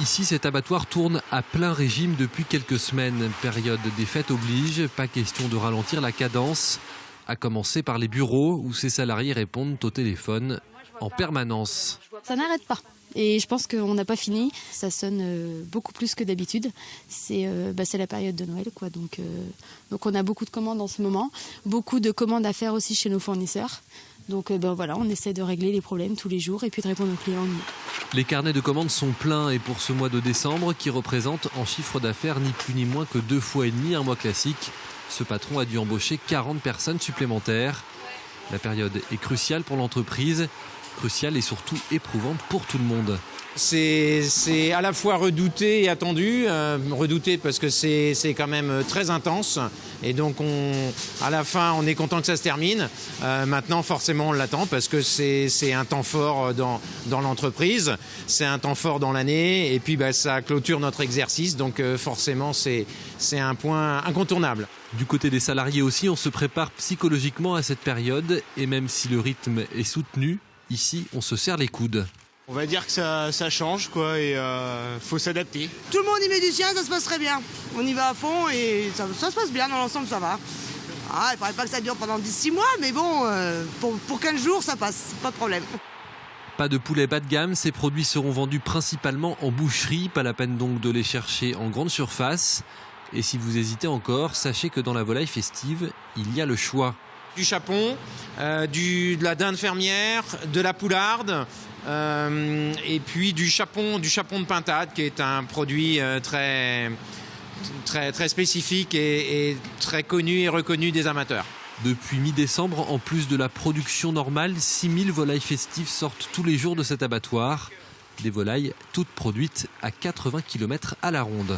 Ici, cet abattoir tourne à plein régime depuis quelques semaines. Période des fêtes oblige, pas question de ralentir la cadence, à commencer par les bureaux où ces salariés répondent au téléphone en permanence. Ça n'arrête pas. Et je pense qu'on n'a pas fini. Ça sonne beaucoup plus que d'habitude. C'est la période de Noël, quoi. Donc on a beaucoup de commandes en ce moment. Beaucoup de commandes à faire aussi chez nos fournisseurs. Donc voilà, on essaie de régler les problèmes tous les jours et puis de répondre aux clients. Les carnets de commandes sont pleins et pour ce mois de décembre, qui représente en chiffre d'affaires ni plus ni moins que 2,5 fois un mois classique, ce patron a dû embaucher 40 personnes supplémentaires. La période est cruciale pour l'entreprise, cruciale et surtout éprouvante pour tout le monde. C'est à la fois redouté et attendu. Redouté parce que c'est quand même très intense. Et donc, à la fin, on est content que ça se termine. Maintenant, forcément, on l'attend parce que c'est un temps fort dans l'entreprise. C'est un temps fort dans l'année. Et puis, ça clôture notre exercice. Donc, forcément, c'est un point incontournable. Du côté des salariés aussi, on se prépare psychologiquement à cette période. Et même si le rythme est soutenu, ici, on se serre les coudes. On va dire que ça change, quoi, et faut s'adapter. Tout le monde y met du sien, ça se passe très bien. On y va à fond et ça se passe bien, dans l'ensemble ça va. Il ne faudrait pas que ça dure pendant 6 mois, mais bon, pour 15 jours ça passe, pas de problème. Pas de poulet bas de gamme, ces produits seront vendus principalement en boucherie, pas la peine donc de les chercher en grande surface. Et si vous hésitez encore, sachez que dans la volaille festive, il y a le choix. Du chapon, de la dinde fermière, de la poularde, et puis du chapon de pintade, qui est un produit très spécifique et très connu et reconnu des amateurs. Depuis mi-décembre, en plus de la production normale, 6000 volailles festives sortent tous les jours de cet abattoir. Des volailles toutes produites à 80 km à la ronde.